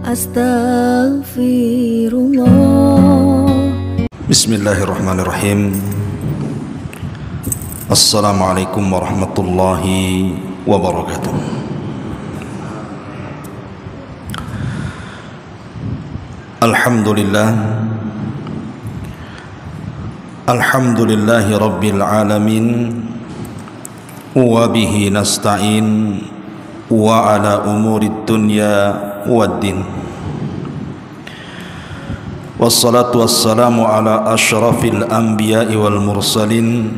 Astaghfirullah. Bismillahirrahmanirrahim. Assalamualaikum warahmatullahi wabarakatuh. Alhamdulillah, alhamdulillahi rabbil alamin, wa bihi nasta'in wa ala umurid dunya waddin. Wassalatu wassalamu ala ashrafil anbiya'i wal mursalin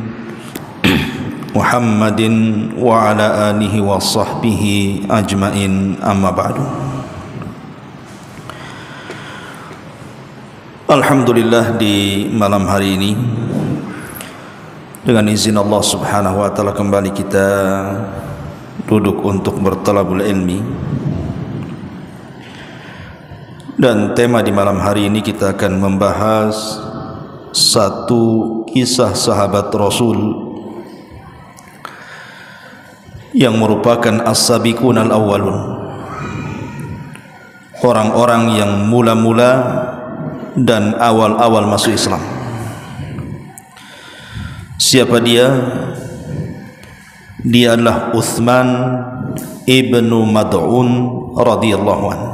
Muhammadin wa ala alihi wa sahbihi ajmain, amma ba'du. Alhamdulillah, di malam hari ini dengan izin Allah subhanahu wa ta'ala kembali kita duduk untuk bertalabul ilmi. Dan tema di malam hari ini kita akan membahas satu kisah sahabat Rasul yang merupakan as-sabiqun al-awwalun, orang-orang yang mula-mula dan awal-awal masuk Islam. Siapa dia? Dia adalah Uthman ibnu Mad'un radhiyallahu anhu.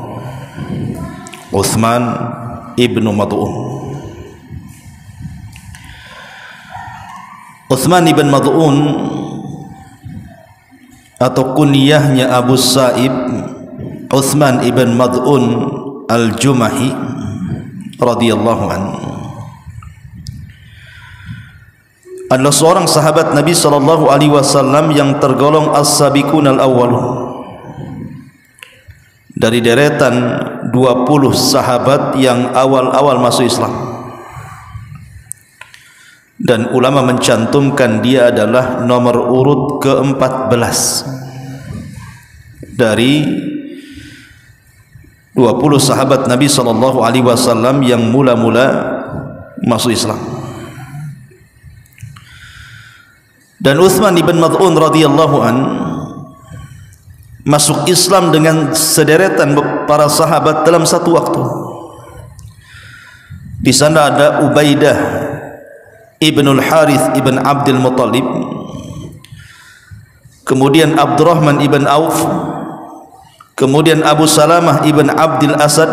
Uthman ibnu Mad'un. Uthman ibn Mad'un atau kunyahnya Abu Sa'ib, Uthman ibn Mad'un al-Jumahi radhiyallahu anhu, adalah seorang sahabat Nabi sallallahu alaihi wasallam yang tergolong as-sabiqun al-awwalun, dari deretan 20 sahabat yang awal-awal masuk Islam. Dan ulama mencantumkan dia adalah nomor urut ke-14 dari 20 sahabat Nabi sallallahu alaihi wasallam yang mula-mula masuk Islam. Dan Uthman ibn Mad'un radhiyallahu an masuk Islam dengan sederetan para sahabat dalam satu waktu. Di sana ada Ubaidah ibnul Harith ibn Abdul Muttalib, kemudian Abdurrahman ibn Auf, kemudian Abu Salamah ibn Abdul Asad,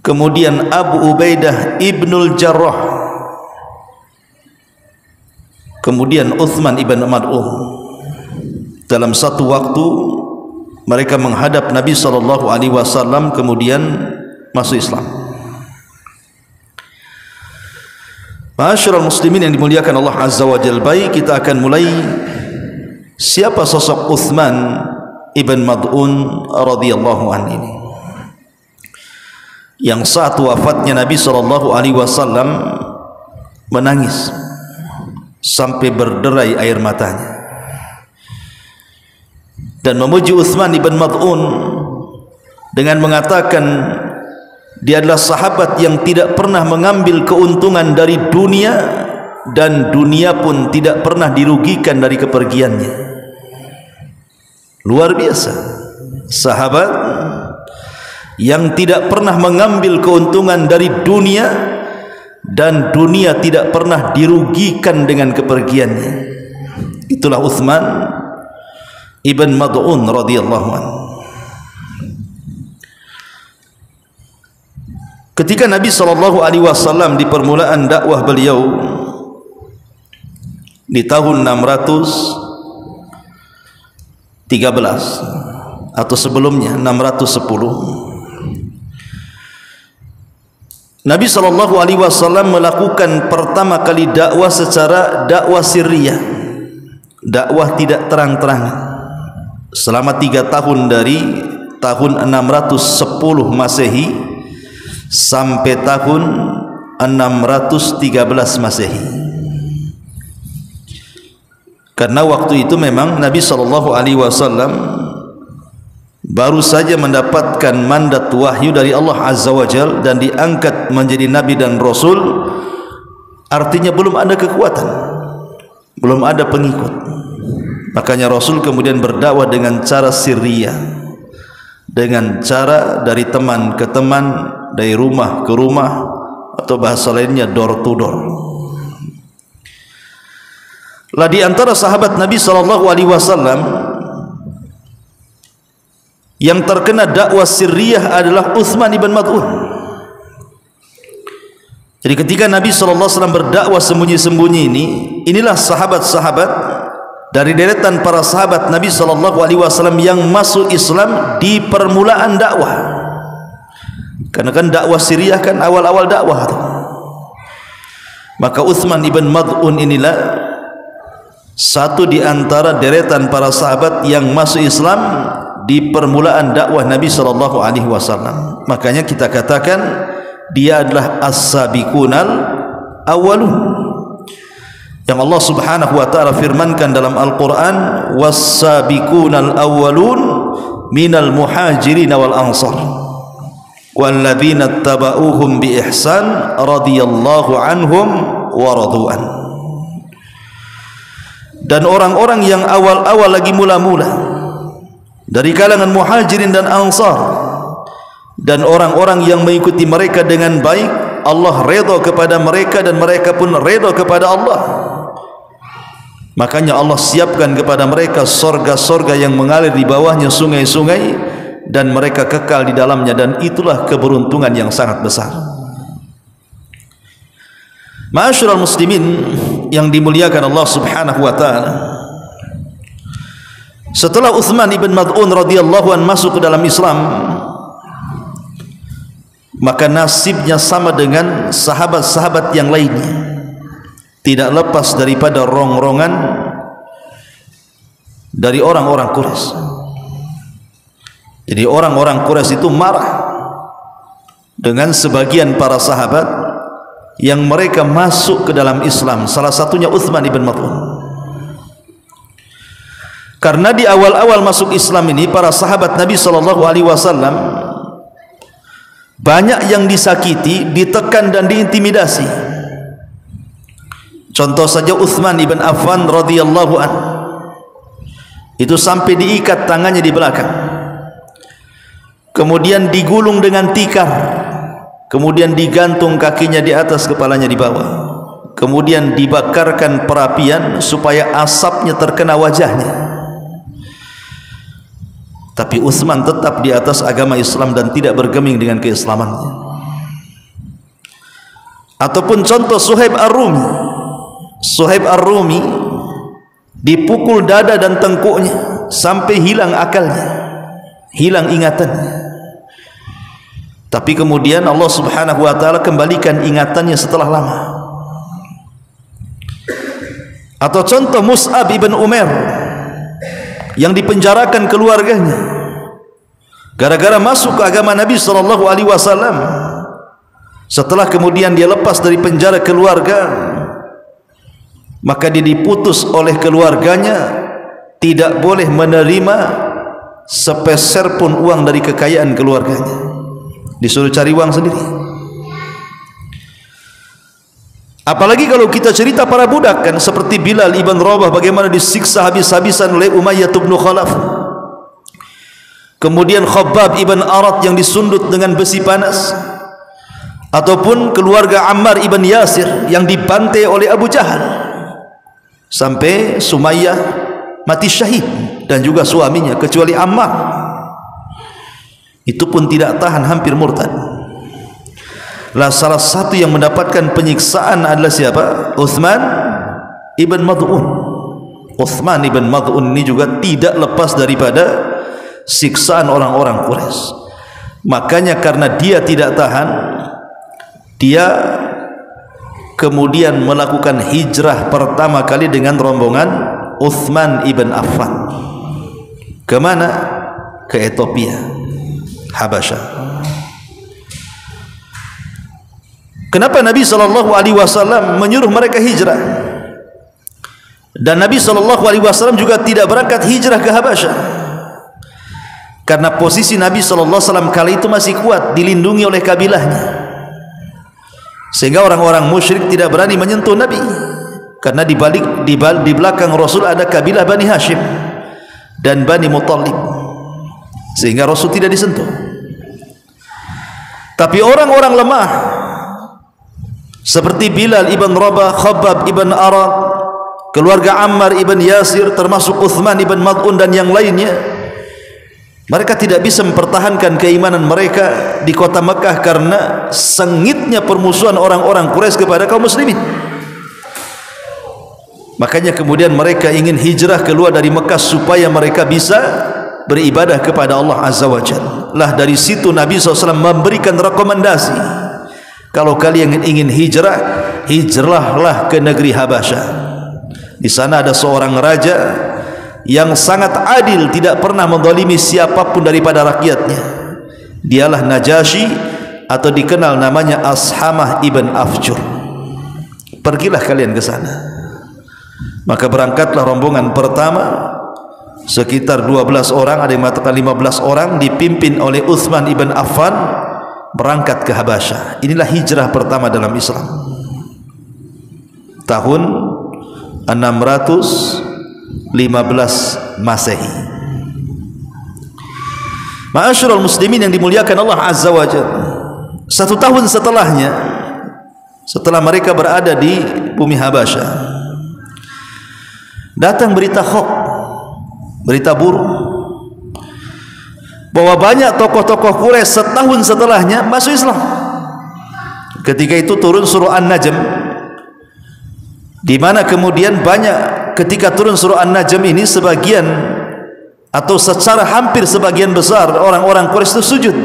kemudian Abu Ubaidah ibnul Jarrah, kemudian Uthman ibn Mad'un. Dalam satu waktu mereka menghadap Nabi sallallahu alaihi wasallam kemudian masuk Islam. Ma'asyiral muslimin yang dimuliakan Allah azza wa jalla, baik, kita akan mulai siapa sosok Uthman ibn Mad'un radhiyallahu anhu ini, yang saat wafatnya Nabi sallallahu alaihi wasallam menangis sampai berderai air matanya dan memuji Uthman ibn Mad'un dengan mengatakan dia adalah sahabat yang tidak pernah mengambil keuntungan dari dunia dan dunia pun tidak pernah dirugikan dari kepergiannya. Luar biasa, sahabat yang tidak pernah mengambil keuntungan dari dunia dan dunia tidak pernah dirugikan dengan kepergiannya. Itulah Uthman ibn Mad'un radhiyallahu anhu. Ketika Nabi sallallahu alaihi wasallam di permulaan dakwah beliau di tahun 613 atau sebelumnya 610, Nabi sallallahu alaihi wasallam melakukan pertama kali dakwah secara dakwah sirriyah, dakwah tidak terang-terangan, selama 3 tahun, dari tahun 610 Masehi sampai tahun 613 Masehi. Karena waktu itu memang Nabi sallallahu alaihi wasallam baru saja mendapatkan mandat wahyu dari Allah azza wajalla dan diangkat menjadi nabi dan rasul. Artinya belum ada kekuatan, belum ada pengikut. Makanya Rasul kemudian berdakwah dengan cara sirriyah, dengan cara dari teman ke teman, dari rumah ke rumah, atau bahasa lainnya door to door. Lah di antara sahabat Nabi SAW yang terkena dakwah sirriyah adalah Uthman ibn Mad'un. Jadi ketika Nabi SAW berdakwah sembunyi-sembunyi inilah sahabat-sahabat dari deretan para sahabat Nabi SAW yang masuk Islam di permulaan dakwah. Karena kan dakwah sirriyah kan awal-awal dakwah itu. Maka Uthman ibn Mad'un inilah satu di antara deretan para sahabat yang masuk Islam di permulaan dakwah Nabi SAW. Makanya kita katakan dia adalah as-sabiqunal awwalun, yang Allah Subhanahu wa taala firmankan dalam Al-Qur'an, was-sabiqunal awwalun minal muhajirin wal ansar walladzina tabauhum bi ihsan radhiyallahu anhum wa radu'an. Dan orang-orang yang awal-awal lagi mula-mula dari kalangan muhajirin dan ansar, dan orang-orang yang mengikuti mereka dengan baik, Allah redha kepada mereka dan mereka pun redha kepada Allah. Makanya Allah siapkan kepada mereka sorga-sorga yang mengalir di bawahnya sungai-sungai, dan mereka kekal di dalamnya, dan itulah keberuntungan yang sangat besar. Ma'asyiral muslimin yang dimuliakan Allah Subhanahu wa taala, setelah Uthman ibn Mad'un radhiyallahu an masuk ke dalam Islam, maka nasibnya sama dengan sahabat-sahabat yang lainnya, tidak lepas daripada rongrongan dari orang-orang Quraisy. Jadi orang-orang Quraisy itu marah dengan sebagian para sahabat yang mereka masuk ke dalam Islam, salah satunya Uthman ibn Mad'un. Karena di awal-awal masuk Islam ini para sahabat Nabi SAW banyak yang disakiti, ditekan dan diintimidasi. Contoh saja Uthman ibn Affan radhiyallahu an, itu sampai diikat tangannya di belakang, kemudian digulung dengan tikar, kemudian digantung kakinya di atas, kepalanya di bawah, kemudian dibakarkan perapian supaya asapnya terkena wajahnya. Tapi Uthman tetap di atas agama Islam dan tidak bergeming dengan keislamannya. Ataupun contoh Suhaib Ar-Rumi. Suhaib Ar-Rumi dipukul dada dan tengkuknya sampai hilang akalnya, hilang ingatannya. Tapi kemudian Allah Subhanahu wa taala kembalikan ingatannya setelah lama. Atau contoh Mus'ab ibn Umair yang dipenjarakan keluarganya gara-gara masuk ke agama Nabi SAW. Setelah kemudian dia lepas dari penjara keluarga, maka dia diputus oleh keluarganya, tidak boleh menerima sepeser pun uang dari kekayaan keluarganya, disuruh cari uang sendiri. Apalagi kalau kita cerita para budak kan, seperti Bilal ibn Rabah bagaimana disiksa habis-habisan oleh Umayyah bin Khalaf. Kemudian Khabbab ibn Arat yang disundut dengan besi panas. Ataupun keluarga Ammar ibn Yasir yang dibantai oleh Abu Jahal, sampai Sumayyah mati syahid, dan juga suaminya kecuali Ammar, itu pun tidak tahan, hampir murtad. Lah salah satu yang mendapatkan penyiksaan adalah siapa? Uthman ibn Mad'un. Uthman ibn Mad'un ini juga tidak lepas daripada siksaan orang-orang Quraisy. Makanya karena dia tidak tahan, dia kemudian melakukan hijrah pertama kali dengan rombongan Uthman ibn Affan. Kemana? Ke Ethiopia, Habasyah. Kenapa Nabi SAW menyuruh mereka hijrah? Dan Nabi SAW juga tidak berangkat hijrah ke Habasyah, karena posisi Nabi SAW kali itu masih kuat, dilindungi oleh kabilahnya, sehingga orang-orang musyrik tidak berani menyentuh Nabi. Karena di belakang Rasul ada kabilah Bani Hashim dan Bani Muttalib. sehingga Rasul tidak disentuh. Tapi orang-orang lemah seperti Bilal ibn Rabah, Khabbab ibn Arad, keluarga Ammar ibn Yasir, termasuk Uthman ibn Mad'un dan yang lainnya, mereka tidak bisa mempertahankan keimanan mereka di kota Mekah karena sengitnya permusuhan orang-orang Quraisy kepada kaum muslimin. Makanya kemudian mereka ingin hijrah keluar dari Mekah supaya mereka bisa beribadah kepada Allah Azza wa Jalla. Lah dari situ Nabi SAW memberikan rekomendasi, kalau kalian ingin hijrah, hijrahlah ke negeri Habasyah. Di sana ada seorang raja yang sangat adil, tidak pernah menzalimi siapapun daripada rakyatnya. Dialah Najasyi, atau dikenal namanya Ashamah ibn Afjur. Pergilah kalian ke sana. Maka berangkatlah rombongan pertama, sekitar 12 orang, ada yang mengatakan 15 orang, dipimpin oleh Utsman ibn Affan, berangkat ke Habasyah. Inilah hijrah pertama dalam Islam. Tahun 615 Masehi. Ma'asyiral muslimin yang dimuliakan Allah Azza wa Jalla, 1 tahun setelahnya, setelah mereka berada di bumi Habasyah, datang berita khok, berita buruk, bahwa banyak tokoh-tokoh Quraisy setahun setelahnya masuk Islam. Ketika itu turun surah An-Najm, di mana kemudian banyak, ketika turun surah An-Najm ini, sebagian atau secara hampir sebagian besar orang-orang Quraisy itu sujud.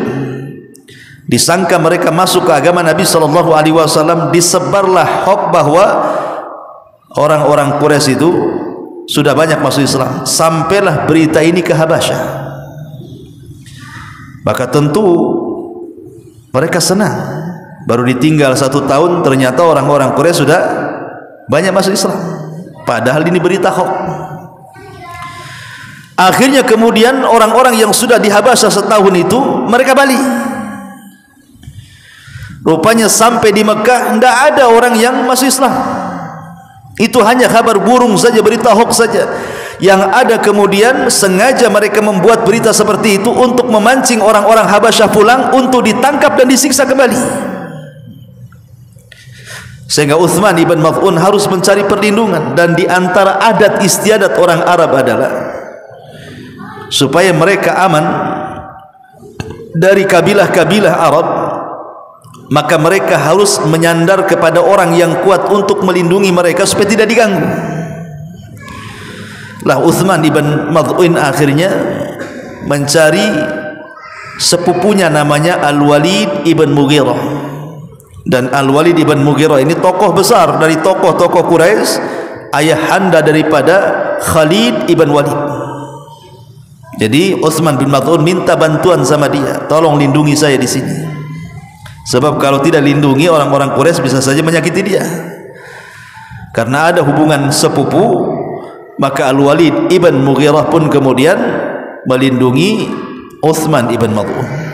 Disangka mereka masuk ke agama Nabi SAW. Disebarlah hoax bahwa orang-orang Quraisy itu sudah banyak masuk Islam. Sampailah berita ini ke Habasyah. Maka tentu mereka senang. Baru ditinggal 1 tahun, ternyata orang-orang Quraisy sudah banyak masuk Islam, padahal ini berita hoax. Akhirnya kemudian orang-orang yang sudah di Habasyah setahun itu, mereka balik. Rupanya sampai di Mekah tidak ada orang yang masuk Islam. Itu hanya kabar burung saja, berita hoax saja. Yang ada kemudian sengaja mereka membuat berita seperti itu untuk memancing orang-orang Habasyah pulang untuk ditangkap dan disiksa kembali. Sehingga Uthman ibn Mad'un harus mencari perlindungan. Dan di antara adat istiadat orang Arab adalah supaya mereka aman dari kabilah-kabilah Arab, maka mereka harus menyandar kepada orang yang kuat untuk melindungi mereka supaya tidak diganggu. Lah Uthman ibn Mad'un akhirnya mencari sepupunya namanya Al-Walid ibn Mughirah. Dan Al-Walid ibn Mughirah ini tokoh besar dari tokoh-tokoh Quraisy, ayahanda daripada Khalid ibn Walid. Jadi Uthman bin Mad'un minta bantuan sama dia, tolong lindungi saya di sini. Sebab kalau tidak lindungi, orang-orang Quraisy bisa saja menyakiti dia. Karena ada hubungan sepupu, maka Al-Walid ibn Mughirah pun kemudian melindungi Uthman ibn Mad'un.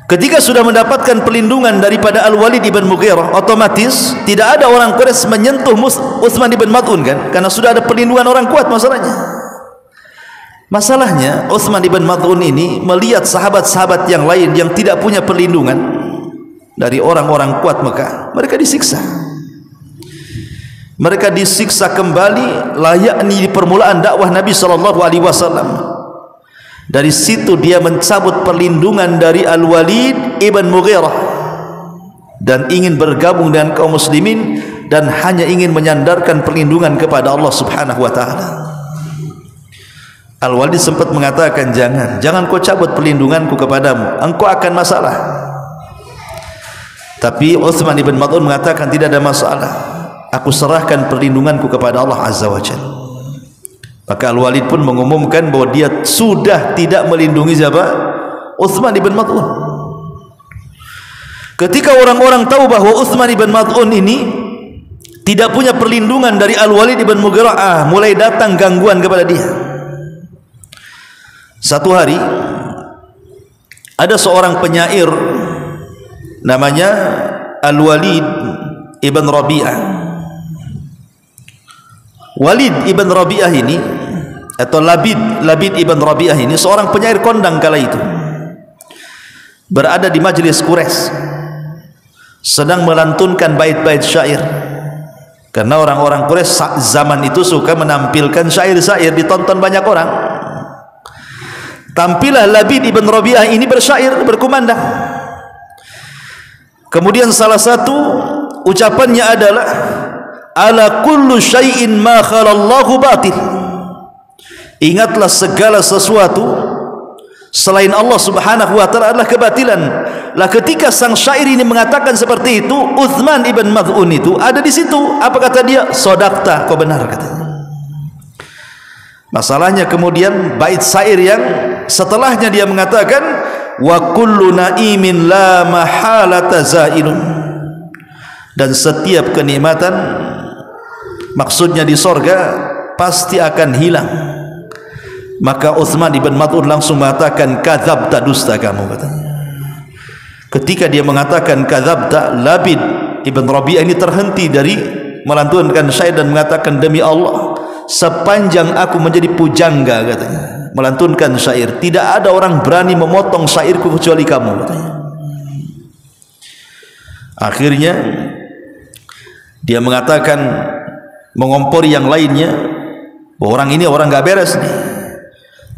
Ketika sudah mendapatkan perlindungan daripada Al-Walid ibn Mughirah, otomatis tidak ada orang Quraisy menyentuh Uthman ibn Mad'un kan, karena sudah ada perlindungan orang kuat. Masalahnya Uthman ibn Mad'un ini melihat sahabat-sahabat yang lain yang tidak punya perlindungan dari orang-orang kuat Mekah, mereka disiksa. Mereka disiksa kembali layaknya di permulaan dakwah Nabi SAW. Dari situ dia mencabut perlindungan dari Al-Walid ibn Mughirah dan ingin bergabung dengan kaum muslimin dan hanya ingin menyandarkan perlindungan kepada Allah Subhanahu wa taala. Al-Walid sempat mengatakan, jangan kau cabut perlindunganku kepadamu, engkau akan masalah. Tapi Uthman ibn Mad'un mengatakan, tidak ada masalah, aku serahkan perlindunganku kepada Allah Azza wa Jalla. Maka Al-Walid pun mengumumkan bahwa dia sudah tidak melindungi siapa? Uthman ibn Mad'un. Ketika orang-orang tahu bahwa Uthman ibn Mad'un ini tidak punya perlindungan dari Al-Walid ibn Mughirah, mulai datang gangguan kepada dia. Satu hari ada seorang penyair namanya Al-Walid ibn Rabi'ah. Walid ibn Rabi'ah ini atau Labid ibn Rabi'ah ini seorang penyair kondang kala itu, berada di majlis Quraisy, sedang melantunkan bait-bait syair. Karena orang-orang Quraisy zaman itu suka menampilkan syair-syair, ditonton banyak orang. Tampillah Labid ibn Rabi'ah ini bersyair, berkumandang. Kemudian salah satu ucapannya adalah, ala kullu syai'in ma khalallahu batil. Ingatlah segala sesuatu selain Allah Subhanahu wa taala adalah kebatilan. Lah ketika sang syair ini mengatakan seperti itu, Uthman ibn Mad'un itu ada di situ. Apa kata dia? Sodakta, kau benar katanya. Masalahnya kemudian bait syair yang setelahnya dia mengatakan, wa kullu na'imin la mahalata zailun, dan setiap kenikmatan, maksudnya di sorga, pasti akan hilang. Maka Uthman ibn Mad'un langsung mengatakan, kadzabta, dusta kamu katanya. Ketika dia mengatakan kadzabta, Labid ibn Rabi'ah ini terhenti dari melantunkan syair dan mengatakan, demi Allah, sepanjang aku menjadi pujangga katanya, melantunkan syair, tidak ada orang berani memotong syairku kecuali kamu katanya. Akhirnya dia mengatakan, mengompori yang lainnya, orang ini orang gak beres nih.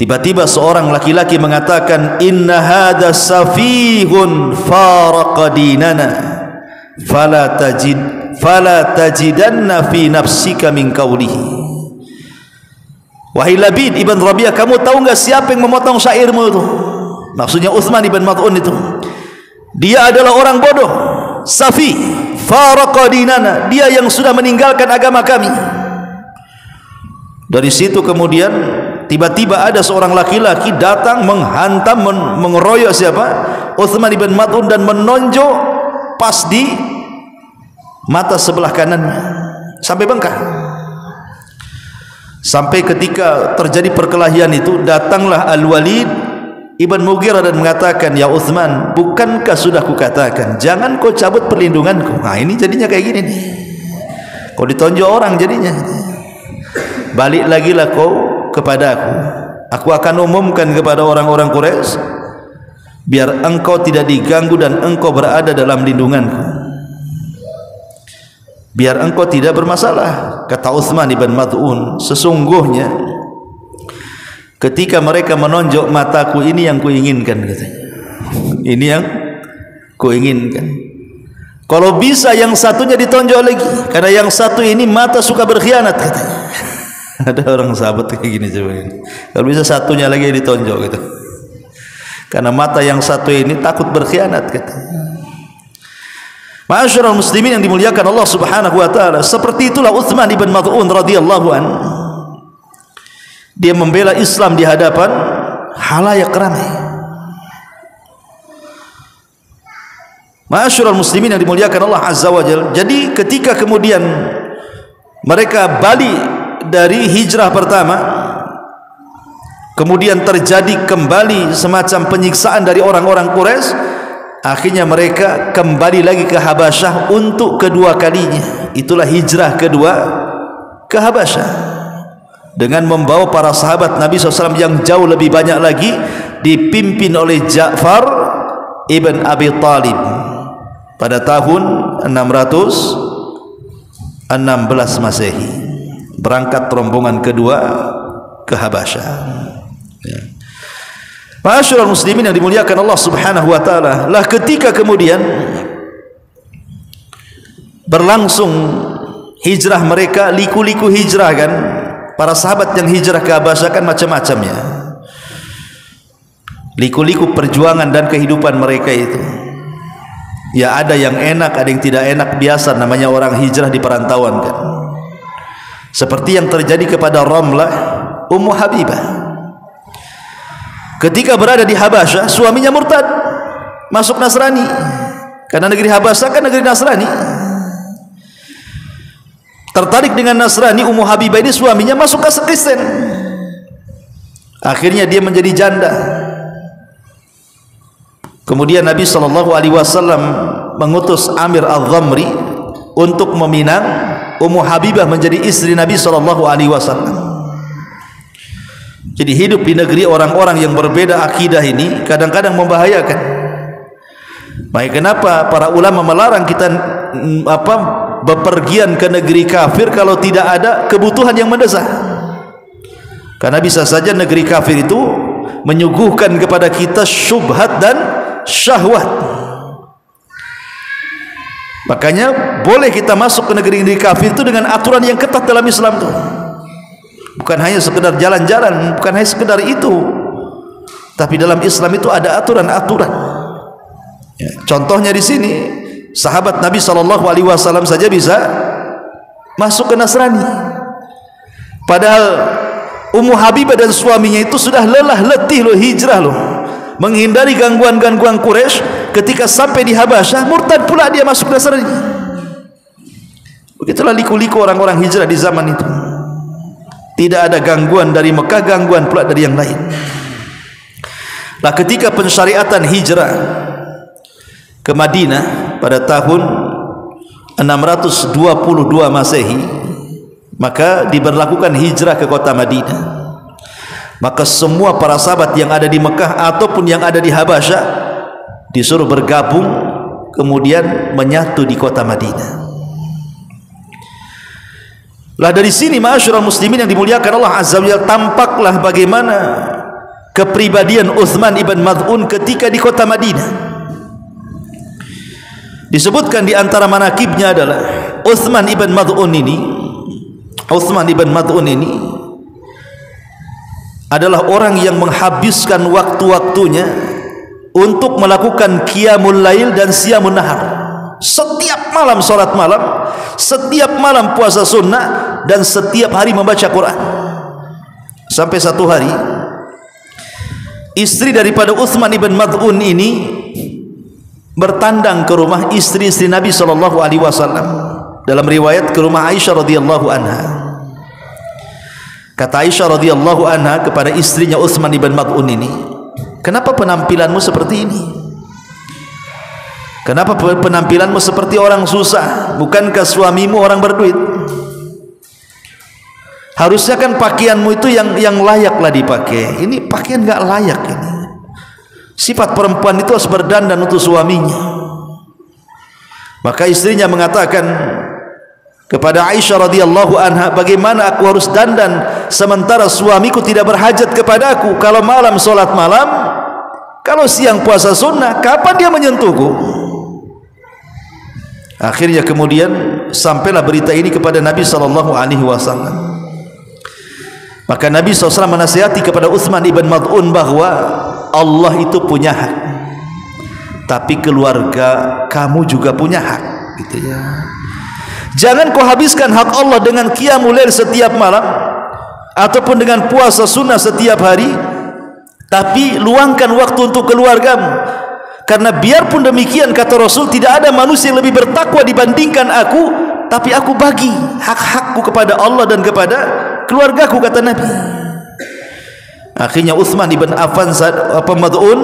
Tiba-tiba seorang laki-laki mengatakan, inna hadha safihun faraqa dinana fala tajidanna fi nafsika min qawlihi. Wahai Labid ibn Rabi'ah, kamu tahu enggak siapa yang memotong syairmu itu? Maksudnya Uthman ibn Mad'un itu. Dia adalah orang bodoh, safi, faraqa dinana, dia yang sudah meninggalkan agama kami. Dari situ kemudian tiba-tiba ada seorang laki-laki datang menghantam, mengeroyok siapa? Uthman ibn Mad'un, dan menonjok pas di mata sebelah kanannya sampai bengkak. Sampai ketika terjadi perkelahian itu, datanglah Al-Walid ibn Mughirah dan mengatakan, ya Uthman, bukankah sudah kukatakan jangan kau cabut perlindunganku? Nah ini jadinya kayak gini nih, kau ditonjok orang jadinya. Balik lagi lah kau kepada aku akan umumkan kepada orang-orang Quraisy, biar engkau tidak diganggu dan engkau berada dalam lindunganku, biar engkau tidak bermasalah. Kata Uthman ibn Mad'un, sesungguhnya ketika mereka menonjok mataku, ini yang kuinginkan katanya, ini yang kuinginkan. Kalau bisa yang satunya ditonjok lagi, karena yang satu ini mata suka berkhianat katanya. Ada orang sahabat kayak gini coba ini. Kalau bisa satunya lagi ditonjok gitu. Karena mata yang satu ini takut berkhianat katanya. Ma'asyiral muslimin yang dimuliakan Allah Subhanahu wa taala, seperti itulah Uthman ibn Mad'un radhiyallahu anhu. Dia membela Islam di hadapan halayak ramai. Ma'asyiral muslimin yang dimuliakan Allah Azza wa Jalla. Jadi ketika kemudian mereka balik dari hijrah pertama, kemudian terjadi kembali semacam penyiksaan dari orang-orang Quraisy, akhirnya mereka kembali lagi ke Habasyah untuk kedua kalinya. Itulah hijrah kedua ke Habasyah, dengan membawa para sahabat Nabi SAW yang jauh lebih banyak lagi, dipimpin oleh Ja'far ibn Abi Talib pada tahun 616 Masehi. Berangkat rombongan kedua ke Habasyah. Ya. Ma'asyiral muslimin yang dimuliakan Allah Subhanahu wa taala, lah ketika kemudian berlangsung hijrah mereka, liku-liku hijrah kan, para sahabat yang hijrah ke Habasyah kan macam-macam ya. Liku-liku perjuangan dan kehidupan mereka itu. Ya ada yang enak, ada yang tidak enak, biasa namanya orang hijrah di perantauan kan. Seperti yang terjadi kepada Ramlah Ummu Habibah. Ketika berada di Habasyah, suaminya murtad, masuk Nasrani. Karena negeri Habasyah kan negeri Nasrani. Tertarik dengan Nasrani, Ummu Habibah ini suaminya masuk ke Kristen. Akhirnya dia menjadi janda. Kemudian Nabi SAW mengutus Amir Al-Dhamri untuk meminang Ummu Habibah menjadi istri Nabi SAW. Jadi hidup di negeri orang-orang yang berbeda akidah ini kadang-kadang membahayakan. Baik, kenapa para ulama melarang kita bepergian ke negeri kafir kalau tidak ada kebutuhan yang mendesak? Karena bisa saja negeri kafir itu menyuguhkan kepada kita syubhat dan syahwat. Makanya boleh kita masuk ke negeri-negeri kafir itu dengan aturan yang ketat dalam Islam itu. Bukan hanya sekedar jalan-jalan, bukan hanya sekedar itu, tapi dalam Islam itu ada aturan-aturan. Ya, contohnya di sini, sahabat Nabi SAW saja bisa masuk ke Nasrani. Padahal Ummu Habibah dan suaminya itu sudah lelah letih loh hijrah loh, menghindari gangguan-gangguan Quraisy. Ketika sampai di Habasyah, murtad pula dia masuk Nasrani. Begitulah liku-liku orang-orang hijrah di zaman itu. Tidak ada gangguan dari Mekah, gangguan pula dari yang lain. Nah, ketika pensyariatan hijrah ke Madinah pada tahun 622 Masehi, maka diberlakukan hijrah ke kota Madinah. Maka semua para sahabat yang ada di Mekah ataupun yang ada di Habasyah disuruh bergabung, kemudian menyatu di kota Madinah. Lah dari sini ma'asyiral muslimin yang dimuliakan Allah Azza wa Jalla, tampaklah bagaimana kepribadian Utsman ibn Mad'un ketika di kota Madinah. Disebutkan di antara manakibnya adalah Utsman ibn Mad'un ini adalah orang yang menghabiskan waktu-waktunya untuk melakukan qiyamul lail dan siyamun nahar. Setiap malam salat malam, setiap malam puasa sunnah, dan setiap hari membaca Quran. Sampai satu hari istri daripada Utsman ibn Mad'un ini bertandang ke rumah istri-istri Nabi SAW. Dalam riwayat ke rumah Aisyah radhiyallahu anha. Kata Aisyah radhiyallahu anha kepada istrinya Utsman ibn Mad'un ini, "Kenapa penampilanmu seperti ini? Kenapa penampilanmu seperti orang susah? Bukankah suamimu orang berduit? Harusnya kan pakaianmu itu yang layaklah dipakai. Ini pakaian enggak layak ini. Sifat perempuan itu harus berdandan untuk suaminya." Maka istrinya mengatakan kepada Aisyah radhiyallahu anha, "Bagaimana aku harus dandan sementara suamiku tidak berhajat kepada aku? Kalau malam solat malam, kalau siang puasa sunnah, kapan dia menyentuhku?" Akhirnya kemudian sampailah berita ini kepada Nabi SAW. Maka Nabi SAW menasihati kepada Utsman ibn Mad'un bahwa Allah itu punya hak, tapi keluarga kamu juga punya hak, gitu ya. Jangan kau habiskan hak Allah dengan qiyamul lail setiap malam ataupun dengan puasa sunnah setiap hari, tapi luangkan waktu untuk keluargamu. Karena biarpun demikian, kata Rasul, tidak ada manusia yang lebih bertakwa dibandingkan aku, tapi aku bagi hak-hakku kepada Allah dan kepada keluargaku, kata Nabi. Akhirnya Utsman ibn Mad'un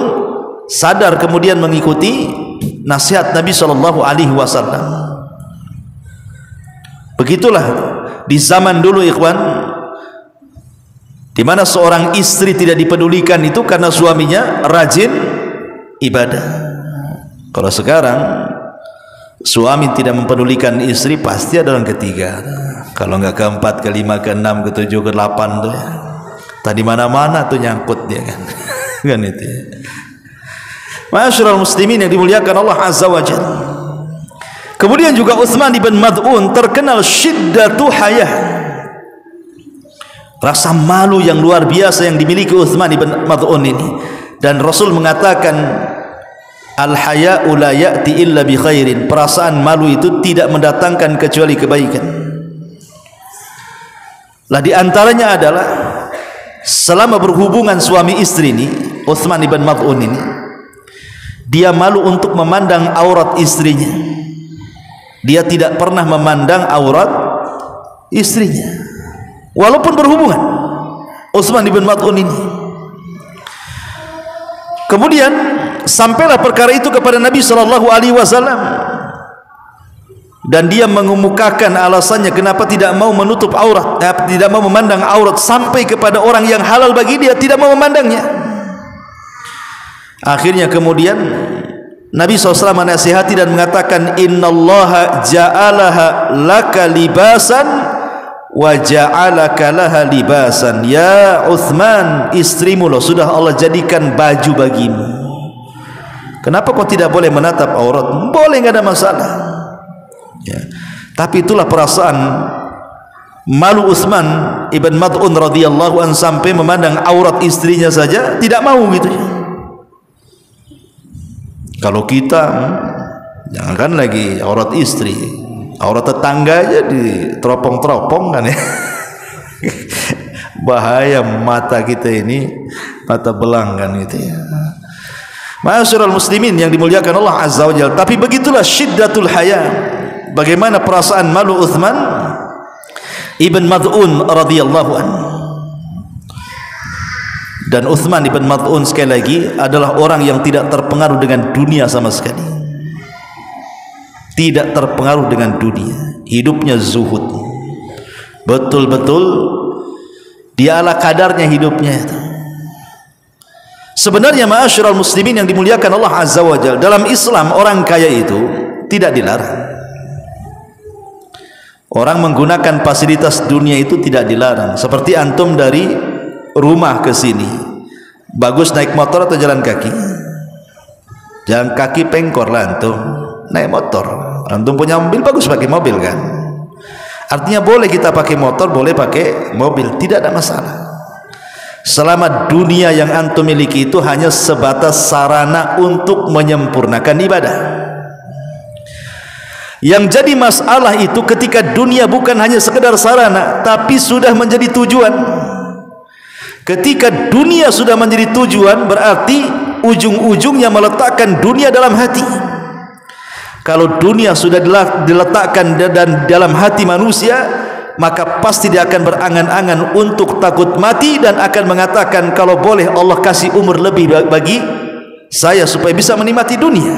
sadar, kemudian mengikuti nasihat Nabi SAW. Begitulah di zaman dulu, ikhwan, di mana seorang istri tidak dipedulikan itu karena suaminya rajin ibadah. Kalau sekarang suami tidak mempedulikan istri, pasti ada orang ketiga. Kalau enggak keempat, kelima, keenam, ketujuh, ke-8 tuh. Tadi mana-mana tuh nyangkut dia kan. Kan itu. Ma'asyiral muslimin yang dimuliakan Allah Azza wa Jalla. Kemudian juga Utsman ibn Mad'un terkenal syiddatu hayah. Rasa malu yang luar biasa yang dimiliki Utsman ibn Mad'un ini. Dan Rasul mengatakan, al-haya'u la ya'ti illa bi khairin. Perasaan malu itu tidak mendatangkan kecuali kebaikan. Lah di antaranya adalah selama berhubungan suami istri ini, Utsman ibn Mad'un ini, dia malu untuk memandang aurat istrinya. Dia tidak pernah memandang aurat istrinya walaupun berhubungan. Utsman ibn Mad'un ini. Kemudian sampailah perkara itu kepada Nabi SAW. dan dia mengemukakan alasannya kenapa tidak mau menutup aurat, tidak mau memandang aurat sampai kepada orang yang halal bagi dia, tidak mau memandangnya. Akhirnya kemudian Nabi SAW menasihati dan mengatakan, innallaha ja'alaha laka libasan wa ja'alaka laha libasan. Ya Uthman, istrimu loh sudah Allah jadikan baju bagimu. Kenapa kau tidak boleh menatap aurat? Boleh, enggak ada masalah. Ya. Tapi itulah perasaan malu Uthman ibn Mad'un radhiyallahu anhu sampai memandang aurat istrinya saja tidak mau gitu. Kalau kita jangankan lagi aurat istri, aurat tetangga aja diteropong-teropong kan ya. Bahaya mata kita ini, mata belang kan gitu ya. Ma'asyiral muslimin yang dimuliakan Allah Azza wa Jalla. Tapi begitulah syiddatul haya. Bagaimana perasaan malu Uthman ibn Mad'un radhiyallahu anhu. Dan Uthman ibn Mad'un sekali lagi adalah orang yang tidak terpengaruh dengan dunia sama sekali. Tidak terpengaruh dengan dunia. Hidupnya zuhud. Betul-betul dia ala kadarnya hidupnya itu. Sebenarnya ma'asyiral muslimin yang dimuliakan Allah Azza wa Jalla, dalam Islam orang kaya itu tidak dilarang. Orang menggunakan fasilitas dunia itu tidak dilarang. Seperti antum dari rumah ke sini, bagus naik motor atau jalan kaki? Jalan kaki pengkor lah antum, naik motor. Antum punya mobil, bagus pakai mobil kan? Artinya boleh kita pakai motor, boleh pakai mobil, tidak ada masalah. Selama dunia yang antum miliki itu hanya sebatas sarana untuk menyempurnakan ibadah. Yang jadi masalah itu ketika dunia bukan hanya sekedar sarana, tapi sudah menjadi tujuan. Ketika dunia sudah menjadi tujuan, berarti ujung-ujungnya meletakkan dunia dalam hati. Kalau dunia sudah diletakkan dalam hati manusia, maka pasti dia akan berangan-angan untuk takut mati dan akan mengatakan, kalau boleh Allah kasih umur lebih bagi saya supaya bisa menikmati dunia.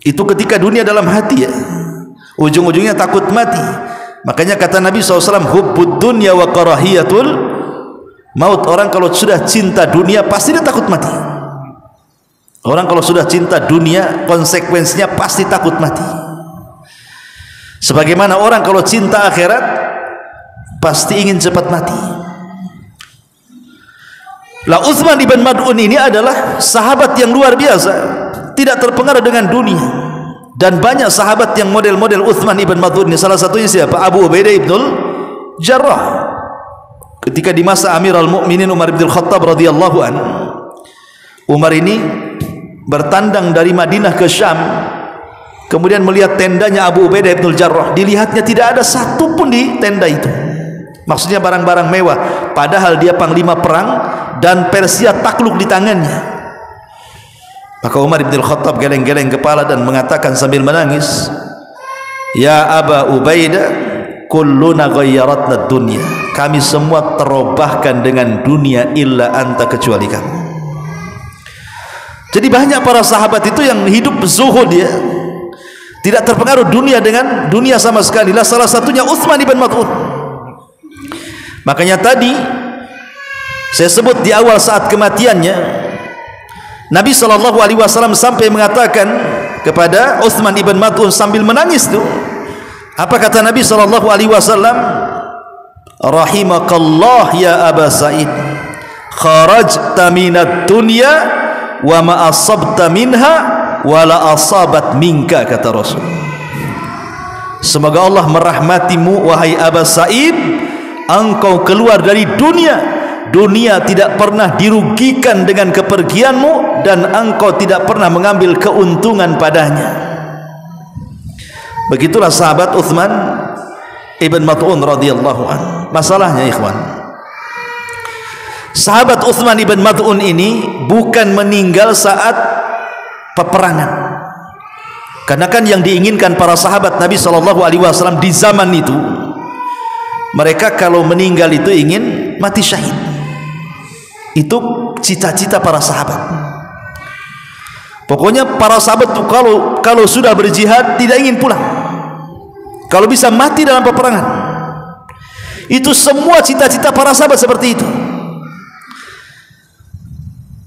Itu ketika dunia dalam hati ya. Ujung-ujungnya takut mati. Makanya kata Nabi SAW, hubbud dunya wa karahiyatul maut. Orang kalau sudah cinta dunia pasti dia takut mati. Orang kalau sudah cinta dunia, konsekuensinya pasti takut mati. Sebagaimana orang kalau cinta akhirat pasti ingin cepat mati. Lah Uthman ibn Mad'un ini adalah sahabat yang luar biasa, tidak terpengaruh dengan dunia. Dan banyak sahabat yang model-model Uthman ibn Mad'un ini. Salah satunya siapa? Abu Ubaidah ibnul Jarrah. Ketika di masa Amirul Mukminin Umar bin Khattab radhiyallahu an, Umar ini bertandang dari Madinah ke Syam, kemudian melihat tendanya Abu Ubaidah ibnul Jarrah. Dilihatnya tidak ada satu pun di tenda itu, maksudnya barang-barang mewah, padahal dia panglima perang dan Persia takluk di tangannya. Maka Umar bin Khattab geleng-geleng kepala dan mengatakan sambil menangis, ya Aba Ubaidah, kulluna ghayyaratna dunya. Kami semua terobahkan dengan dunia illa anta, kecuali kamu. Jadi banyak para sahabat itu yang hidup zuhud ya, tidak terpengaruh dunia dengan dunia sama sekali. Lah salah satunya Uthman ibn Mad'un. Makanya tadi saya sebut di awal saat kematiannya, Nabi SAW sampai mengatakan kepada Uthman ibn Mad'un sambil menangis tu, apa kata Nabi SAW? Rahimakallah ya Aba Sa'id, kharajta minad dunya wa ma asabta minha wa la asabat minka, kata Rasul. Semoga Allah merahmatimu wahai Aba Sa'id, engkau keluar dari dunia, dunia tidak pernah dirugikan dengan kepergianmu dan engkau tidak pernah mengambil keuntungan padanya. Begitulah sahabat Uthman ibn Mad'un radhiyallahu anhu. Masalahnya ikhwan, sahabat Uthman ibn Mad'un ini bukan meninggal saat peperangan. Karena kan yang diinginkan para sahabat Nabi SAW di zaman itu, mereka kalau meninggal itu ingin mati syahid. Itu cita-cita para sahabat. Pokoknya para sahabat itu kalau sudah berjihad tidak ingin pulang. kalau bisa mati dalam peperangan. Itu semua cita-cita para sahabat seperti itu.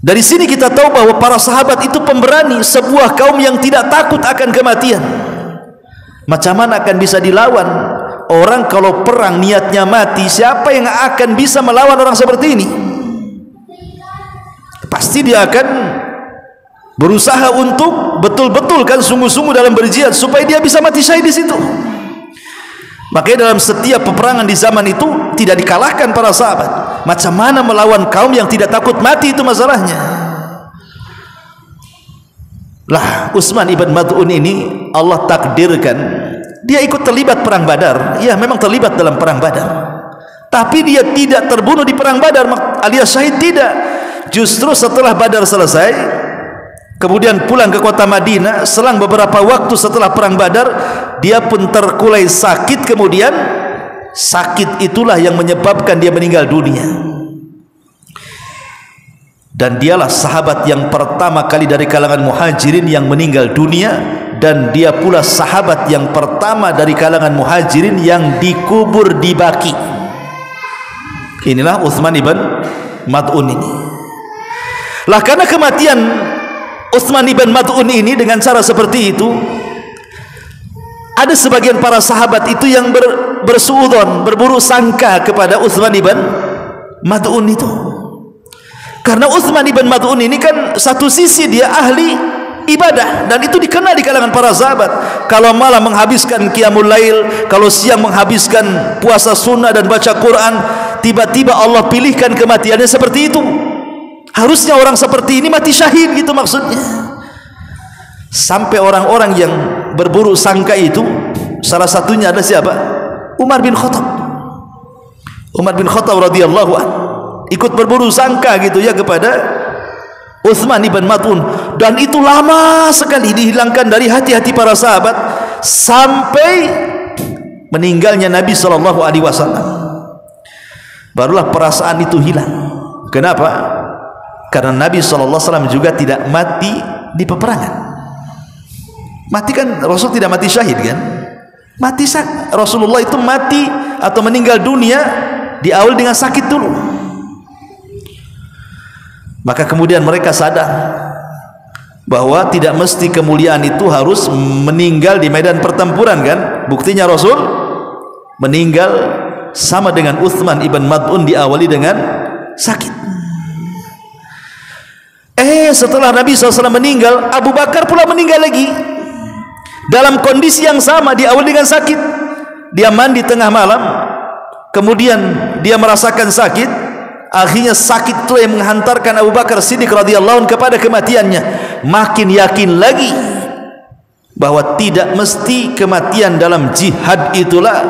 Dari sini kita tahu bahwa para sahabat itu pemberani, sebuah kaum yang tidak takut akan kematian. Macam mana akan bisa dilawan? Orang kalau perang niatnya mati, siapa yang akan bisa melawan orang seperti ini? Pasti dia akan berusaha untuk betul-betul kan sungguh-sungguh dalam berjihad supaya dia bisa mati syahid di situ. Makanya dalam setiap peperangan di zaman itu tidak dikalahkan para sahabat. Macam mana melawan kaum yang tidak takut mati, itu masalahnya. Lah Utsman ibn Mad'un ini Allah takdirkan dia ikut terlibat perang Badar. Ya, memang terlibat dalam perang Badar. Tapi dia tidak terbunuh di perang Badar alias syahid, tidak. Justru setelah Badar selesai, kemudian pulang ke kota Madinah, selang beberapa waktu setelah perang Badar, dia pun terkulai sakit. Kemudian sakit itulah yang menyebabkan dia meninggal dunia. Dan dialah sahabat yang pertama kali dari kalangan muhajirin yang meninggal dunia, dan dia pula sahabat yang pertama dari kalangan muhajirin yang dikubur di Baqi. Inilah Utsman ibn Mad'un ini. Lah karena kematian Utsman ibn Mad'un ini dengan cara seperti itu, ada sebagian para sahabat itu yang bersuudzon, berburuk sangka kepada Utsman ibn Mad'un itu. Karena Utsman ibn Mad'un ini kan satu sisi dia ahli ibadah, dan itu dikenal di kalangan para sahabat. Kalau malam menghabiskan qiyamul lail, kalau siang menghabiskan puasa sunnah dan baca Quran, tiba-tiba Allah pilihkan kematiannya seperti itu. Harusnya orang seperti ini mati syahid, gitu maksudnya. Sampai orang-orang yang berburuk sangka itu, salah satunya ada siapa? Umar bin Khattab. Umar bin Khattab radhiyallahu anhu ikut berburuk sangka gitu ya kepada Utsman ibn Mad'un, dan itu lama sekali dihilangkan dari hati-hati para sahabat sampai meninggalnya Nabi SAW. Barulah perasaan itu hilang. Kenapa? Karena Nabi SAW juga tidak mati di peperangan. Mati kan Rasul tidak mati syahid kan? Mati Rasulullah itu mati atau meninggal dunia diawali dengan sakit dulu. Maka kemudian mereka sadar bahwa tidak mesti kemuliaan itu harus meninggal di medan pertempuran kan? Buktinya Rasul meninggal sama dengan Utsman ibn Mad'un diawali dengan sakit. Setelah Nabi SAW meninggal, Abu Bakar pula meninggal lagi dalam kondisi yang sama, diawali dengan sakit. Dia mandi tengah malam, kemudian dia merasakan sakit. Akhirnya sakit itu yang menghantarkan Abu Bakar Siddiq radhiyallahu anhu kepada kematiannya. Makin yakin lagi bahwa tidak mesti kematian dalam jihad itulah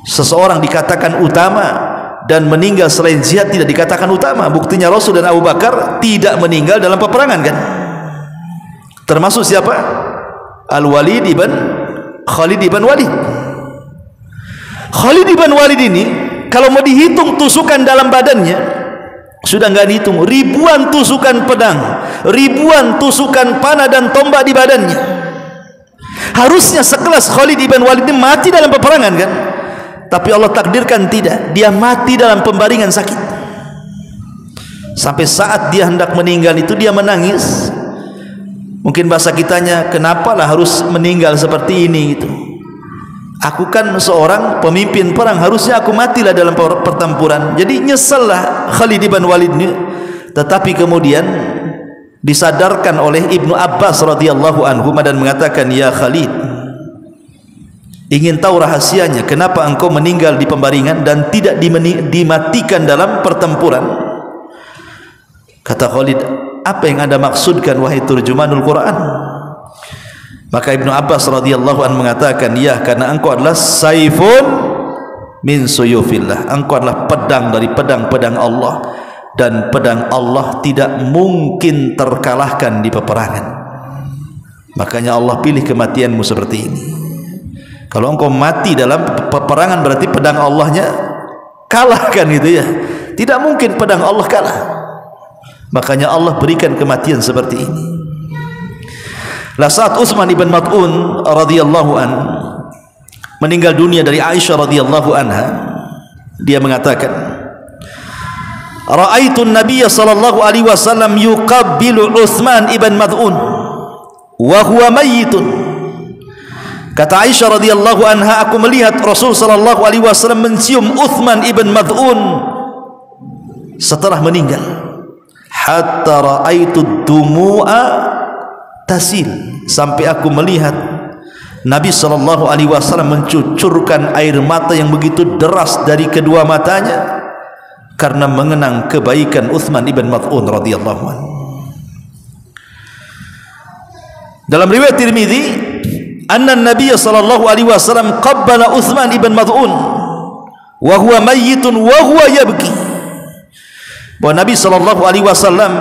seseorang dikatakan utama, dan meninggal selain jihad tidak dikatakan utama. Buktinya Rasul dan Abu Bakar tidak meninggal dalam peperangan kan? Termasuk siapa? Al-Walid ibn Khalid ibn Walid. Khalid ibn Walid ini kalau mau dihitung tusukan dalam badannya, sudah nggak dihitung, ribuan tusukan pedang, ribuan tusukan panah dan tombak di badannya. Harusnya sekelas Khalid ibn Walid ini mati dalam peperangan kan? Tapi Allah takdirkan tidak, dia mati dalam pembaringan sakit. Sampai saat dia hendak meninggal itu dia menangis. Mungkin bahasa kitanya, kenapalah harus meninggal seperti ini gitu. Aku kan seorang pemimpin perang, harusnya aku matilah dalam pertempuran. Jadi nyesellah Khalid ibn Walid ini. Tetapi kemudian disadarkan oleh Ibnu Abbas radhiyallahu anhu dan mengatakan, ya Khalid, ingin tahu rahasianya kenapa engkau meninggal di pembaringan dan tidak dimatikan dalam pertempuran? Kata Khalid, apa yang Anda maksudkan wahai turjumanul Quran? Maka Ibnu Abbas radhiyallahu anhu mengatakan, ya, karena engkau adalah saifun min suyufillah, engkau adalah pedang dari pedang-pedang Allah, dan pedang Allah tidak mungkin terkalahkan di peperangan. Makanya Allah pilih kematianmu seperti ini. Kalau engkau mati dalam peperangan berarti pedang Allahnya kalah kan gitu ya. Tidak mungkin pedang Allah kalah. Makanya Allah berikan kematian seperti ini. Lah saat Utsman ibn Mad'un radhiyallahu an meninggal dunia dari Aisyah radhiyallahu anha, dia mengatakan, ra'aitu an-nabiy sallallahu alaihi wasallam yuqabbilu Utsman ibn Mad'un wa huwa mayyitun. Kata Aisyah radhiyallahu anha, aku melihat Rasul sallallahu alaihi wasallam mencium Utsman ibn Mad'un setelah meninggal. Hatta ra'aitu dumu'a tasil, sampai aku melihat Nabi sallallahu alaihi wasallam mencucurkan air mata yang begitu deras dari kedua matanya karena mengenang kebaikan Utsman ibn Mad'un radhiyallahu anhu. Dalam riwayat Tirmizi, anna Nabi sallallahu alaihi wasallam qabbala Utsman ibn Mad'un wa huwa mayyitun wa huwa yabki. Bahwa Nabi sallallahu alaihi wasallam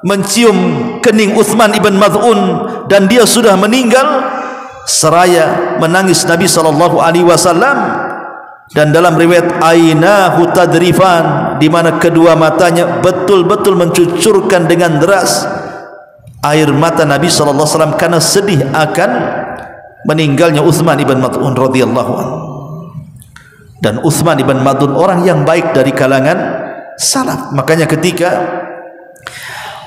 mencium kening Utsman ibn Mad'un dan dia sudah meninggal, seraya menangis Nabi sallallahu alaihi wasallam. Dan dalam riwayat ainahu tadrifan, di mana kedua matanya betul-betul mencucurkan dengan deras air mata Nabi sallallahu alaihi wasallam karena sedih akan meninggalnya Utsman ibn Mad'un radhiyallahu anhu. Dan Utsman ibn Mad'un orang yang baik dari kalangan salaf. Makanya ketika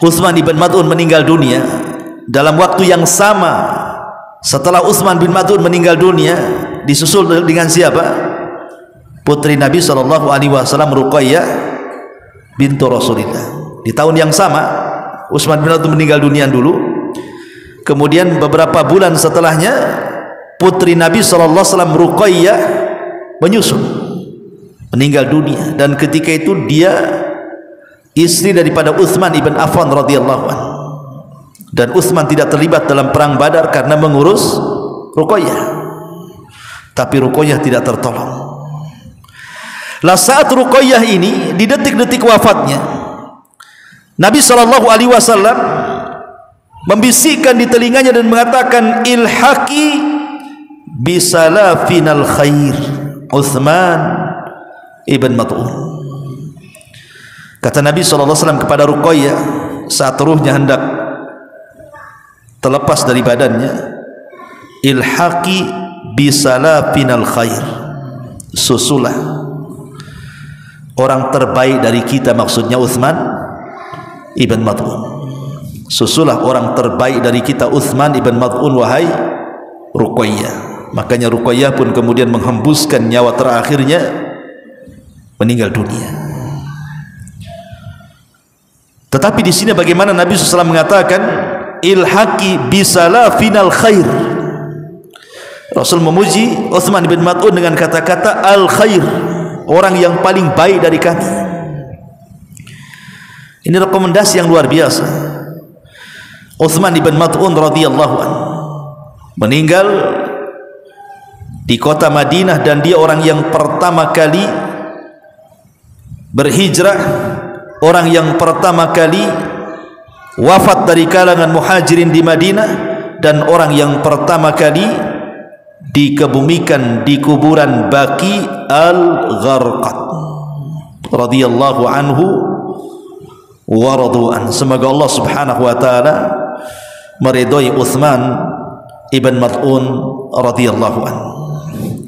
Utsman ibn Mad'un meninggal dunia, dalam waktu yang sama setelah Utsman bin Mad'un meninggal dunia, disusul dengan siapa? Putri Nabi sallallahu alaihi wasallam, Ruqayyah bintu Rasulillah. Di tahun yang sama Utsman bin Mad'un meninggal dunia dulu, kemudian beberapa bulan setelahnya putri Nabi sallallahu alaihi wasallam, Ruqayyah, menyusul meninggal dunia. Dan ketika itu dia istri daripada Utsman ibn Affan radhiyallahu anhu. Dan Utsman tidak terlibat dalam perang Badar karena mengurus Ruqayyah, tapi Ruqayyah tidak tertolong. Lah saat Ruqayyah ini di detik-detik wafatnya, Nabi sallallahu alaihi wasallam membisikkan di telinganya dan mengatakan, ilhaqi bisalafinal khair Utsman ibn Mad'un. Kata Nabi sallallahu alaihi wasallam kepada Ruqayyah saat ruhnya hendak terlepas dari badannya, ilhaqi bisalafinal khair, susulah orang terbaik dari kita, maksudnya Utsman ibn Mad'un. Susulah orang terbaik dari kita Utsman ibn Mad'un, wahai Ruqayyah. Makanya Ruqayyah pun kemudian menghembuskan nyawa terakhirnya, meninggal dunia. Tetapi di sini bagaimana Nabi SAW mengatakan ilhaqi bisalafinal khair. Rasul memuji Utsman ibn Mad'un dengan kata-kata al khair, orang yang paling baik dari kami. Ini rekomendasi yang luar biasa. Utsman ibn Mad'un radhiyallahu anhu meninggal di kota Madinah, dan dia orang yang pertama kali berhijrah, orang yang pertama kali wafat dari kalangan muhajirin di Madinah, dan orang yang pertama kali dikebumikan di kuburan Baqi al-Gharqad radhiyallahu anhu wa radu'an. Semoga Allah subhanahu wa ta'ala meridhai Utsman ibn Mad'un radhiyallahu anhu.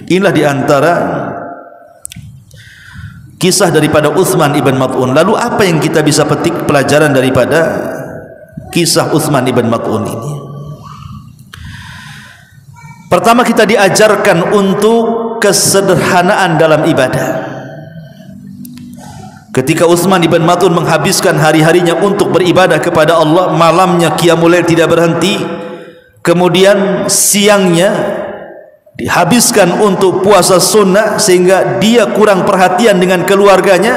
Inilah diantara kisah daripada Utsman ibn Mad'un. Lalu apa yang kita bisa petik pelajaran daripada kisah Utsman ibn Mad'un ini? Pertama, kita diajarkan untuk kesederhanaan dalam ibadah. Ketika Utsman ibn Mad'un menghabiskan hari-harinya untuk beribadah kepada Allah, malamnya qiyamul lail tidak berhenti, kemudian siangnya dihabiskan untuk puasa sunnah, sehingga dia kurang perhatian dengan keluarganya,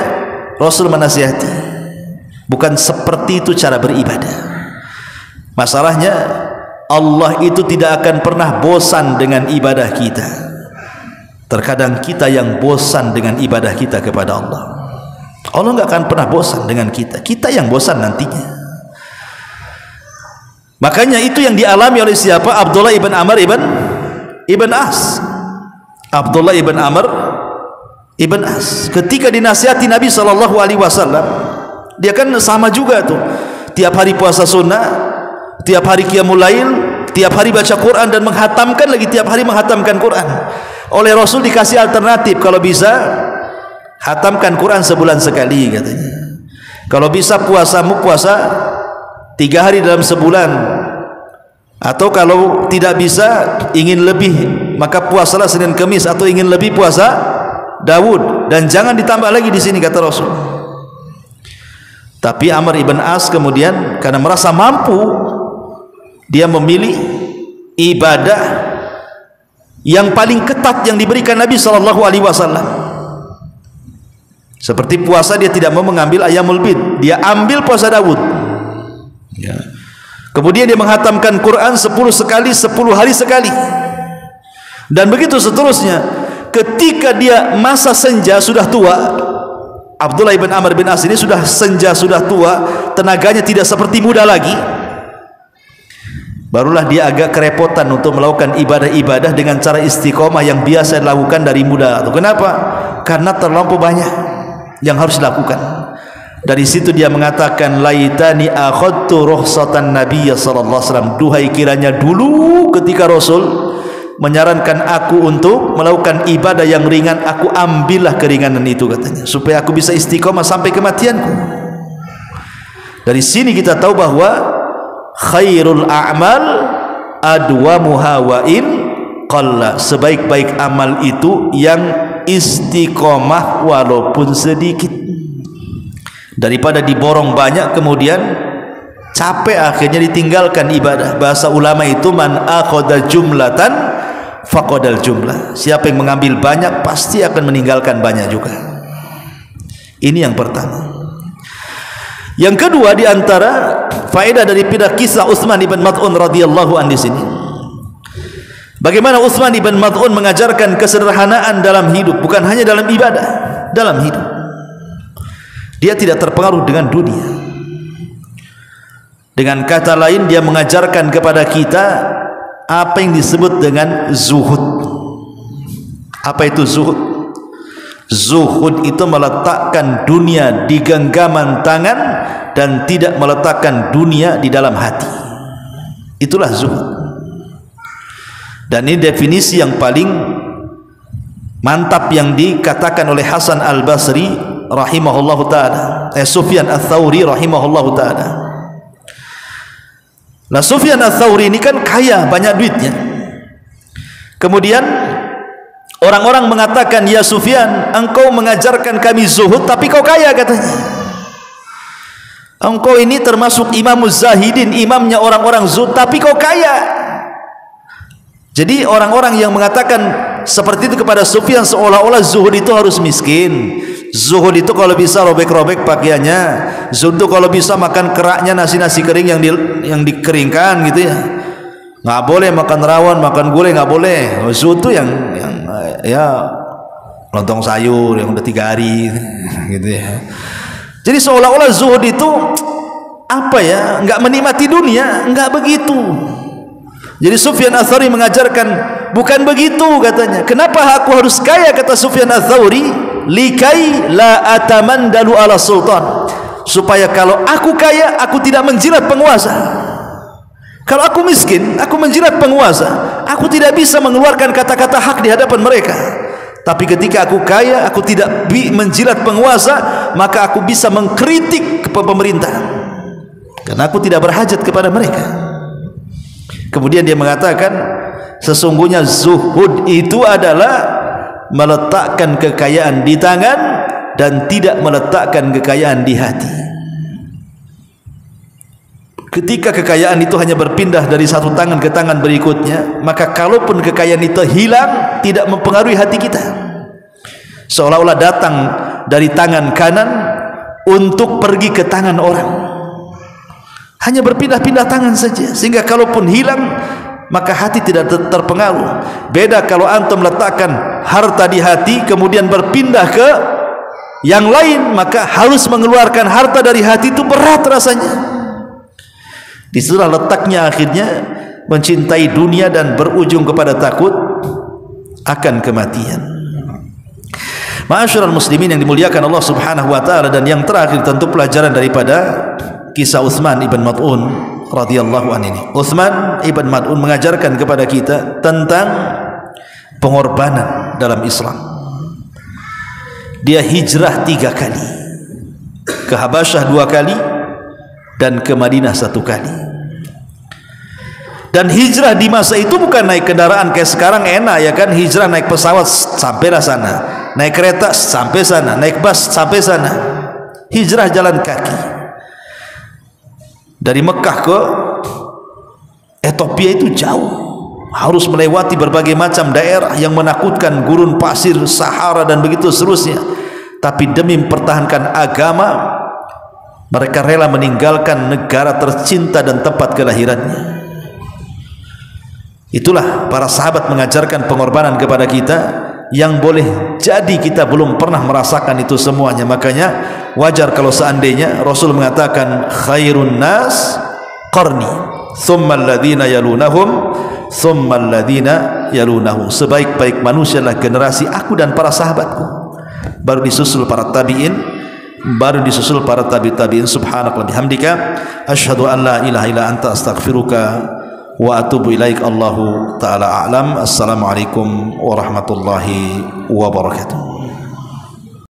Rasul menasihati, bukan seperti itu cara beribadah. Masalahnya Allah itu tidak akan pernah bosan dengan ibadah kita. Terkadang kita yang bosan dengan ibadah kita kepada Allah. Allah enggak akan pernah bosan dengan kita. Kita yang bosan nantinya. Makanya itu yang dialami oleh siapa? Abdullah ibn Amr ibn As. Abdullah ibn Amr ibn As ketika dinasihati Nabi SAW, dia kan sama juga tuh, tiap hari puasa sunnah, tiap hari qiyamul lail, tiap hari baca Quran dan menghatamkan lagi, tiap hari menghatamkan Quran. Oleh Rasul dikasih alternatif, kalau bisa hatamkan Quran sebulan sekali katanya. Kalau bisa puasamu puasa 3 hari dalam sebulan, atau kalau tidak bisa ingin lebih maka puasalah Senin Kamis, atau ingin lebih puasa Daud, dan jangan ditambah lagi di sini kata Rasul. Tapi Amr ibn As kemudian karena merasa mampu, dia memilih ibadah yang paling ketat yang diberikan Nabi SAW. Seperti puasa, dia tidak mau mengambil Ayyamul Bid, dia ambil puasa Daud ya. Kemudian dia menghatamkan Quran 10 sekali, 10 hari sekali, dan begitu seterusnya. Ketika dia masa senja sudah tua, Abdullah ibn Amr bin As ini sudah senja, sudah tua, tenaganya tidak seperti muda lagi, barulah dia agak kerepotan untuk melakukan ibadah-ibadah dengan cara istiqomah yang biasa dilakukan dari muda. Kenapa? Karena terlampau banyak yang harus dilakukan. Dari situ dia mengatakan, laitani akhadtu rukhsatan Nabiy sallallahu alaihi wasallam, duhai kiranya dulu ketika Rasul menyarankan aku untuk melakukan ibadah yang ringan, aku ambillah keringanan itu katanya, supaya aku bisa istiqomah sampai kematianku. Dari sini kita tahu bahwa khairul a'mal adwamuha wa in qalla, sebaik-baik amal itu yang istiqomah walaupun sedikit, daripada diborong banyak kemudian capek akhirnya ditinggalkan ibadah. Bahasa ulama itu man akhadha jumlatan faqadal jumlah, siapa yang mengambil banyak pasti akan meninggalkan banyak juga. Ini yang pertama. Yang kedua, di antara faedah daripada kisah Utsman ibn Mad'un radhiyallahu anhu di sini, bagaimana Utsman ibn Mad'un mengajarkan kesederhanaan dalam hidup, bukan hanya dalam ibadah, dalam hidup. Dia tidak terpengaruh dengan dunia. Dengan kata lain, dia mengajarkan kepada kita apa yang disebut dengan zuhud. Apa itu zuhud? Zuhud itu meletakkan dunia di genggaman tangan dan tidak meletakkan dunia di dalam hati. Itulah zuhud. Dan ini definisi yang paling mantap yang dikatakan oleh Hasan al-Basri rahimahullahu ta'ala, Sufyan al-Thawri rahimahullahu ta'ala. Nah, Sufyan al-Thawri ini kan kaya, banyak duitnya. Kemudian orang-orang mengatakan, ya Sufyan, engkau mengajarkan kami zuhud tapi kau kaya katanya. Engkau ini termasuk imamuz zahidin, imamnya orang-orang zuhud, tapi kau kaya. Jadi orang-orang yang mengatakan seperti itu kepada Sufyan seolah-olah zuhud itu harus miskin. Zuhud itu kalau bisa robek-robek pakaiannya. Zuhud itu kalau bisa makan keraknya, nasi-nasi kering yang dikeringkan gitu ya. Nggak boleh makan rawon, makan gulai nggak boleh. Zuhud itu yang ya lontong sayur yang udah 3 hari gitu ya. Jadi seolah-olah zuhud itu apa ya, nggak menikmati dunia, nggak begitu. Jadi Sufyan al-Thawri mengajarkan bukan begitu katanya. Kenapa aku harus kaya, kata Sufyan al-Thawri? Likai la atamandalu ala sultan, supaya kalau aku kaya aku tidak menjilat penguasa. Kalau aku miskin, aku menjilat penguasa, aku tidak bisa mengeluarkan kata-kata hak di hadapan mereka. Tapi ketika aku kaya, aku tidak menjilat penguasa, maka aku bisa mengkritik pemerintah, karena aku tidak berhajat kepada mereka. Kemudian dia mengatakan, sesungguhnya zuhud itu adalah meletakkan kekayaan di tangan dan tidak meletakkan kekayaan di hati. Ketika kekayaan itu hanya berpindah dari satu tangan ke tangan berikutnya, maka kalaupun kekayaan itu hilang, tidak mempengaruhi hati kita. Seolah-olah datang dari tangan kanan untuk pergi ke tangan orang, hanya berpindah-pindah tangan saja, sehingga kalaupun hilang maka hati tidak terpengaruh. Beda kalau antum letakkan harta di hati kemudian berpindah ke yang lain, maka harus mengeluarkan harta dari hati itu berat rasanya. Disitulah letaknya akhirnya mencintai dunia dan berujung kepada takut akan kematian. Ma'asyiral muslimin yang dimuliakan Allah Subhanahu wa taala, dan yang terakhir tentu pelajaran daripada kisah Utsman ibn Mad'un radhiyallahu anhu ini. Utsman ibn Mad'un mengajarkan kepada kita tentang pengorbanan dalam Islam. Dia hijrah 3 kali, ke Habasyah 2 kali dan ke Madinah 1 kali. Dan hijrah di masa itu bukan naik kendaraan kayak sekarang enak ya kan, hijrah naik pesawat sampailah sana, naik kereta sampai sana, naik bus sampai sana. Hijrah jalan kaki dari Mekah ke Ethiopia itu jauh, harus melewati berbagai macam daerah yang menakutkan, gurun pasir, Sahara dan begitu seterusnya. Tapi demi mempertahankan agama, mereka rela meninggalkan negara tercinta dan tempat kelahirannya. Itulah para sahabat mengajarkan pengorbanan kepada kita, yang boleh jadi kita belum pernah merasakan itu semuanya. Makanya wajar kalau seandainya Rasul mengatakan khairun nas qarni thumma alladhina yalunahum thumma alladhina yalunahum, sebaik-baik manusia adalah generasi aku dan para sahabatku, baru disusul para tabi'in, baru disusul para tabi'in. Subhanallah bihamdika asyhadu an la ilaha illa anta astaghfiruka wa atubu ilaik. Allahu ta'ala a'lam. Assalamualaikum warahmatullahi wabarakatuh.